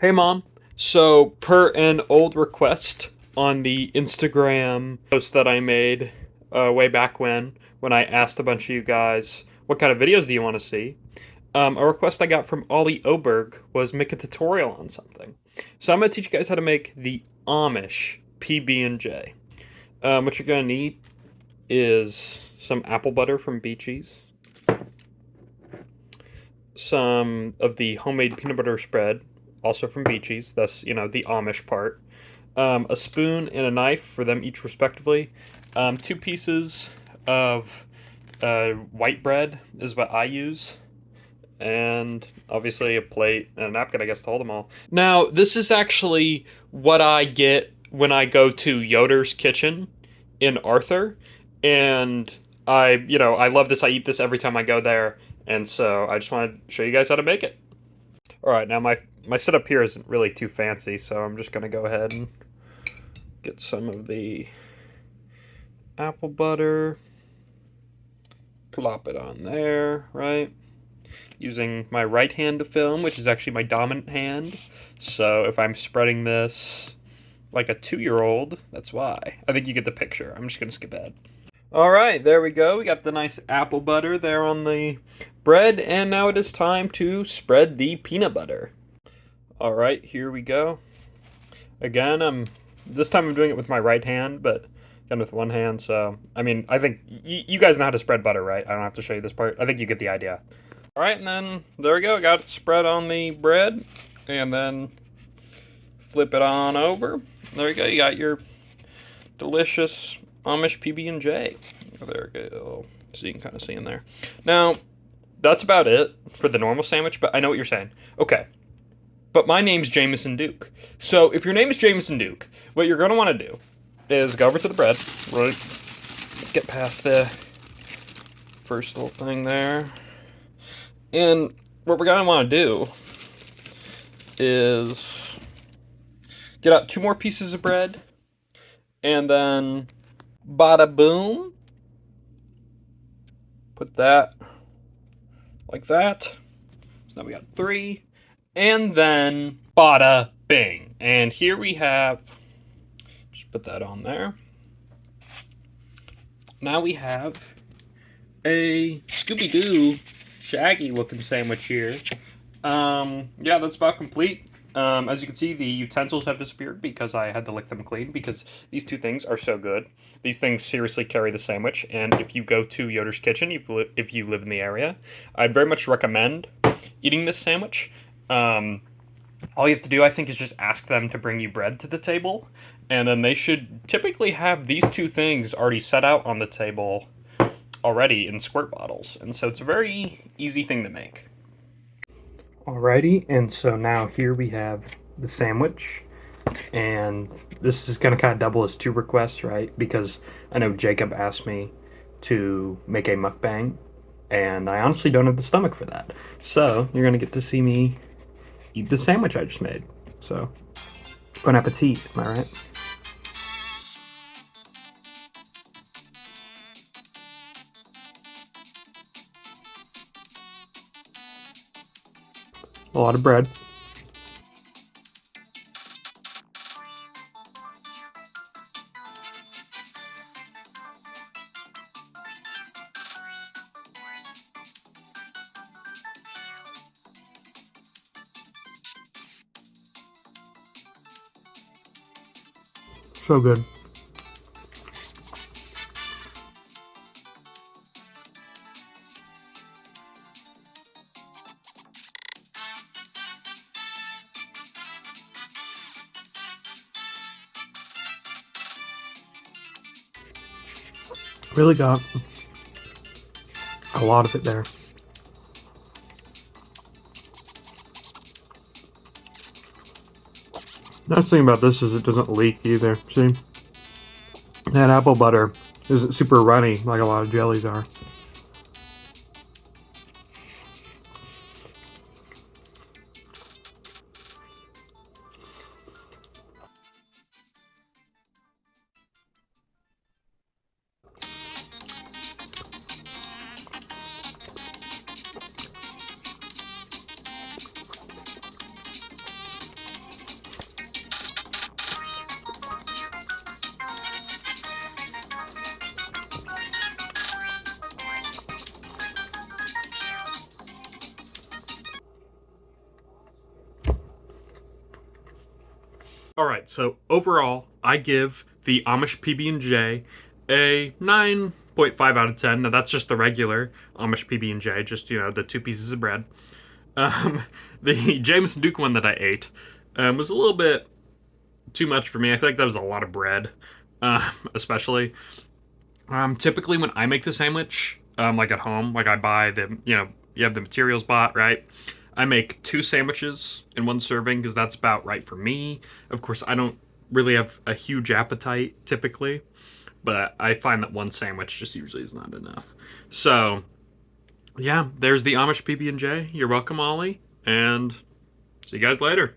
Hey mom. So, per an old request on the Instagram post that I made way back when I asked a bunch of you guys what kind of videos do you want to see, a request I got from Ollie Oberg was make a tutorial on something. So I'm gonna teach you guys how to make the Amish PB&J. What you're gonna need is some apple butter from Beeche's, some of the homemade peanut butter spread, also from Beeche's. That's the Amish part. A spoon and a knife for them each respectively. Two pieces of white bread is what I use, and obviously a plate and a napkin, I guess, to hold them all. Now, this is actually what I get when I go to Yoder's Kitchen in Arthur, and I love this. I eat this every time I go there, and so I just want to show you guys how to make it. All right, now my setup here isn't really too fancy, so I'm just gonna go ahead and get some of the apple butter, plop it on there, right? Using my right hand to film, which is actually my dominant hand. So if I'm spreading this like a 2-year-old, that's why. I think you get the picture. I'm just gonna skip ahead. All right, there we go. We got the nice apple butter there on the bread, and now it is time to spread the peanut butter. All right, here we go. Again, this time I'm doing it with my right hand, but again with one hand. So I mean, I think you guys know how to spread butter, right? I don't have to show you this part. I think you get the idea. All right, and then there we go. Got it spread on the bread, and then flip it on over. There you go. You got your delicious Amish PB&J. There we go. So you can kind of see in there. Now, that's about it for the normal sandwich, but I know what you're saying. Okay, but my name's Jameson Duke. So if your name is Jameson Duke, what you're going to want to do is go over to the bread, right? Get past the first little thing there. And what we're going to want to do is get out 2 more pieces of bread, and then bada boom, put that like that. So now we got 3, and then bada bing. And here we have, just put that on there. Now we have a Scooby-Doo Shaggy looking sandwich here. Yeah, that's about complete. As you can see, the utensils have disappeared because I had to lick them clean, because these 2 things are so good. These things seriously carry the sandwich, and if you go to Yoder's Kitchen, if you live in the area, I'd very much recommend eating this sandwich. All you have to do, I think, is just ask them to bring you bread to the table, and then they should typically have these 2 things already set out on the table already in squirt bottles, and so it's a very easy thing to make. Alrighty, and so now here we have the sandwich, and this is gonna kind of double as 2 requests, right? Because I know Jacob asked me to make a mukbang, and I honestly don't have the stomach for that. So you're gonna get to see me eat the sandwich I just made. So, bon appetit, am I right? A lot of bread. So good. Really got a lot of it there. Nice thing about this is it doesn't leak either. See? That apple butter isn't super runny like a lot of jellies are. All right, so overall, I give the Amish PB&J a 9.5 out of 10. Now that's just the regular Amish PB&J, just the two pieces of bread. Um, the Jameson Duke one that I ate was a little bit too much for me. I feel like that was a lot of bread, especially. Typically when I make the sandwich, like at home, like I buy the, you have the materials bought, right? I make two sandwiches in one serving because that's about right for me. Of course, I don't really have a huge appetite typically, but I find that one sandwich just usually is not enough. So, yeah, there's the Amish PB&J. You're welcome, Ollie, and see you guys later.